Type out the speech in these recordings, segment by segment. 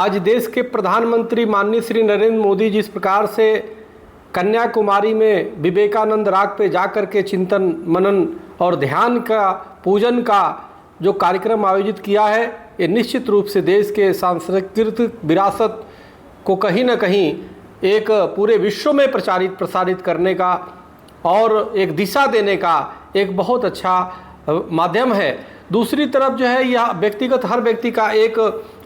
आज देश के प्रधानमंत्री माननीय श्री नरेंद्र मोदी जिस प्रकार से कन्याकुमारी में विवेकानंद राग पे जाकर के चिंतन मनन और ध्यान का पूजन का जो कार्यक्रम आयोजित किया है, ये निश्चित रूप से देश के सांस्कृतिक विरासत को कहीं ना कहीं एक पूरे विश्व में प्रसारित करने का और एक दिशा देने का एक बहुत अच्छा माध्यम है। दूसरी तरफ जो है, यह व्यक्तिगत हर व्यक्ति का एक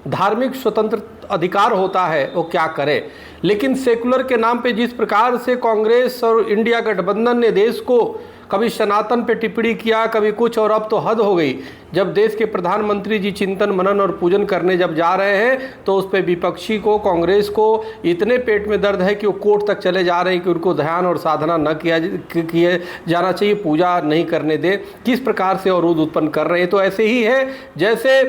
धार्मिक स्वतंत्र अधिकार होता है वो क्या करे, लेकिन सेकुलर के नाम पे जिस प्रकार से कांग्रेस और इंडिया गठबंधन ने देश को कभी सनातन पे टिप्पणी किया, कभी कुछ, और अब तो हद हो गई। जब देश के प्रधानमंत्री जी चिंतन मनन और पूजन करने जब जा रहे हैं तो उस पर विपक्षी को, कांग्रेस को इतने पेट में दर्द है कि वो कोर्ट तक चले जा रहे हैं कि उनको ध्यान और साधना न किए जाना चाहिए, पूजा नहीं करने दे। किस प्रकार से अवरोध उत्पन्न कर रहे हैं। तो ऐसे ही है जैसे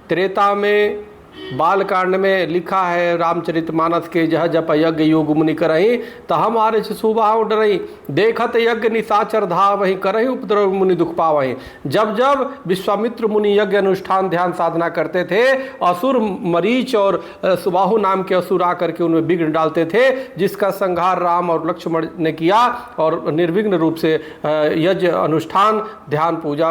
त्रेता में बालकांड में लिखा है, रामचरितमानस के जह जप यज्ञ योग मुनि करही तो हम आरे सुबह डरही, देखत यज्ञ निशाचर धा वहीं करही उपद्रव मुनि दुख पावही। जब जब विश्वामित्र मुनि यज्ञ अनुष्ठान ध्यान साधना करते थे, असुर मरीच और सुबाहु नाम के असुर आकर के उनमें विघ्न डालते थे, जिसका संहार राम और लक्ष्मण ने किया और निर्विघ्न रूप से यज्ञ अनुष्ठान ध्यान पूजा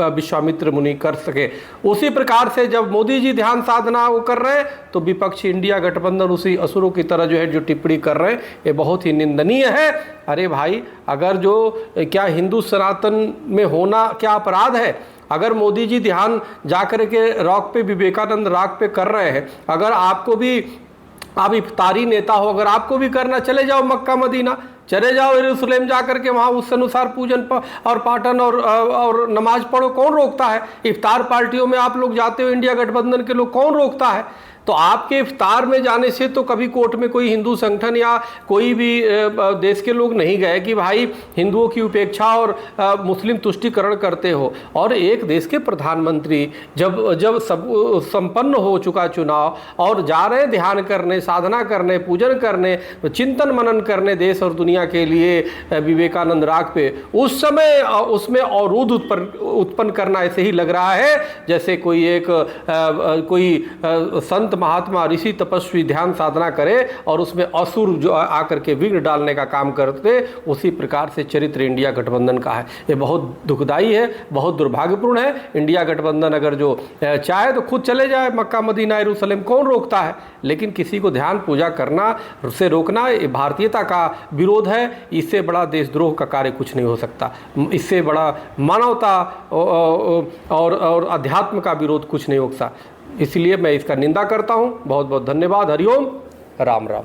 विश्वामित्र मुनि कर सके। उसी प्रकार से जब मोदी जी ध्यान साधना वो कर रहे हैं तो विपक्षी इंडिया गठबंधन उसी असुरों की तरह जो है जो टिप्पणी कर रहे हैं, ये बहुत ही निंदनीय है। अरे भाई, अगर जो क्या हिंदू सनातन में होना क्या अपराध है? अगर मोदी जी ध्यान जाकर के रॉक पे विवेकानंद राग पे कर रहे हैं, अगर आपको भी, आप इफ्तारी नेता हो, अगर आपको भी करना, चले जाओ मक्का मदीना, चले जाओ यरूशलेम जाकर के वहाँ उस अनुसार पूजन और पाठन और नमाज पढ़ो, कौन रोकता है? इफ्तार पार्टियों में आप लोग जाते हो, इंडिया गठबंधन के लोग, कौन रोकता है? तो आपके इफ्तार में जाने से तो कभी कोर्ट में कोई हिंदू संगठन या कोई भी देश के लोग नहीं गए कि भाई हिंदुओं की उपेक्षा और मुस्लिम तुष्टीकरण करते हो। और एक देश के प्रधानमंत्री जब सब संपन्न हो चुका चुनाव और जा रहे ध्यान करने, साधना करने, पूजन करने, चिंतन मनन करने देश और दुनिया के लिए विवेकानंद राग पे, उस समय उसमें अवरोध उत्पन्न करना ऐसे ही लग रहा है जैसे कोई संत महात्मा ऋषि तपस्वी ध्यान साधना करे और उसमें असुर जो आकर के विघ्न डालने का काम करते। उसी प्रकार से चरित्र इंडिया गठबंधन का है। ये बहुत दुखदाई है, बहुत दुर्भाग्यपूर्ण है। इंडिया गठबंधन अगर जो चाहे तो खुद चले जाए मक्का मदीना यरूशलेम, कौन रोकता है? लेकिन किसी को ध्यान पूजा करना से रोकना ये भारतीयता का विरोध है। इससे बड़ा देशद्रोह का कार्य कुछ नहीं हो सकता, इससे बड़ा मानवता और अध्यात्म का विरोध कुछ नहीं हो सकता। इसलिए मैं इसका निंदा करता हूं। बहुत बहुत धन्यवाद। हरिओम, राम राम।